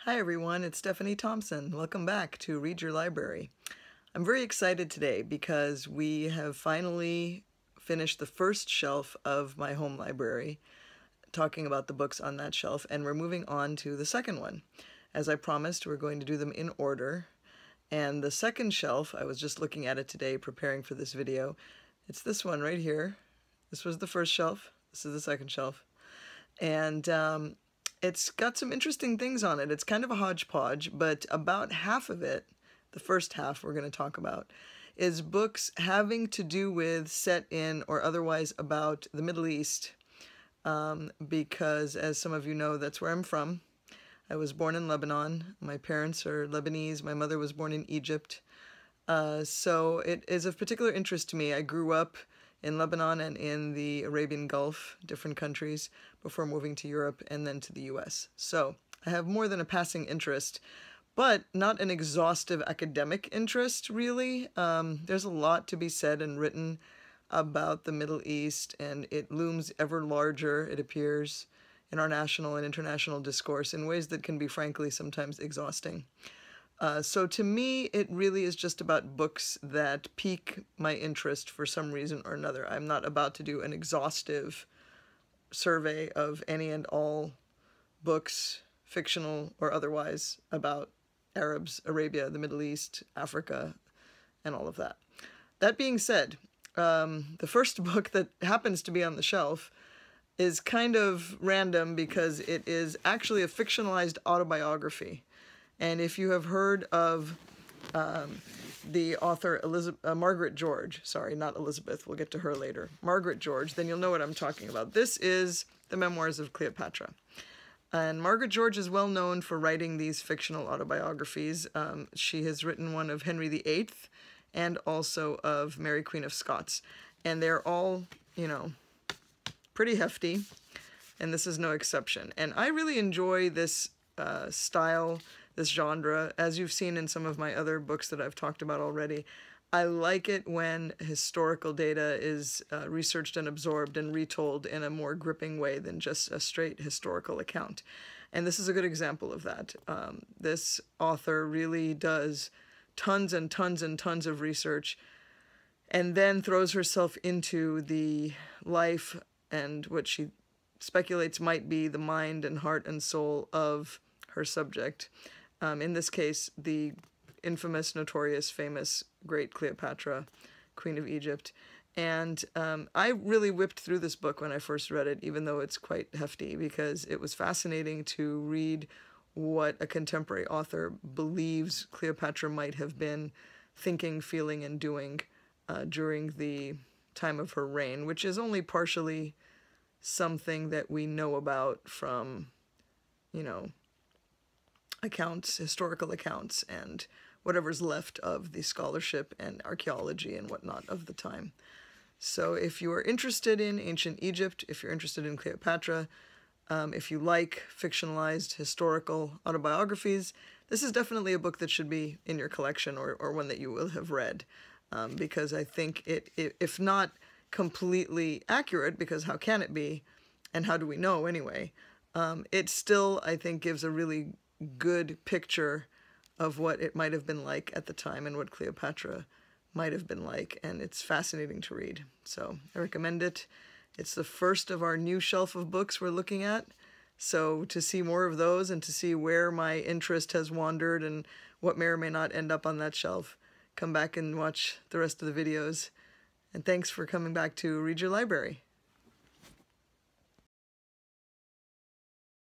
Hi everyone, it's Stephanie Thompson. Welcome back to Read Your Library. I'm very excited today because we have finally finished the first shelf of my home library, talking about the books on that shelf, and we're moving on to the second one. As I promised, we're going to do them in order. And the second shelf, I was just looking at it today preparing for this video. It's this one right here. This was the first shelf. This is the second shelf. And it's got some interesting things on it. It's kind of a hodgepodge, but about half of it, the first half we're going to talk about, is books having to do with, set in, or otherwise about the Middle East, because as some of you know, that's where I'm from. I was born in Lebanon. My parents are Lebanese. My mother was born in Egypt. So it is of particular interest to me. I grew up in Lebanon and in the Arabian Gulf, different countries, before moving to Europe and then to the US. So I have more than a passing interest, but not an exhaustive academic interest, really. There's a lot to be said and written about the Middle East, and it looms ever larger, it appears, in our national and international discourse in ways that can be, frankly, sometimes exhausting. So to me, it really is just about books that pique my interest for some reason or another. I'm not about to do an exhaustive survey of any and all books, fictional or otherwise, about Arabs, Arabia, the Middle East, Africa, and all of that. That being said, the first book that happens to be on the shelf is kind of random because it is actually a fictionalized autobiography. And if you have heard of the author Margaret George, sorry, not Elizabeth, we'll get to her later, Margaret George, then you'll know what I'm talking about. This is the Memoirs of Cleopatra. And Margaret George is well known for writing these fictional autobiographies. She has written one of Henry VIII and also of Mary Queen of Scots. And they're all, you know, pretty hefty, and this is no exception. And I really enjoy this style, this genre, as you've seen in some of my other books that I've talked about already. I like it when historical data is researched and absorbed and retold in a more gripping way than just a straight historical account. And this is a good example of that. This author really does tons and tons and tons of research and then throws herself into the life and what she speculates might be the mind and heart and soul of her subject. In this case, the infamous, notorious, famous, great Cleopatra, Queen of Egypt. And I really whipped through this book when I first read it, even though it's quite hefty, because it was fascinating to read what a contemporary author believes Cleopatra might have been thinking, feeling, and doing during the time of her reign, which is only partially something that we know about from, you know, accounts, historical accounts, and whatever's left of the scholarship and archaeology and whatnot of the time. So if you are interested in ancient Egypt, if you're interested in Cleopatra, if you like fictionalized historical autobiographies, this is definitely a book that should be in your collection, or one that you will have read, because I think it, if not completely accurate, because how can it be, and how do we know anyway, it still, I think, gives a really good picture of what it might have been like at the time and what Cleopatra might have been like, and it's fascinating to read. So I recommend it. It's the first of our new shelf of books we're looking at, so to see more of those and to see where my interest has wandered and what may or may not end up on that shelf, come back and watch the rest of the videos. And thanks for coming back to Read Your Library.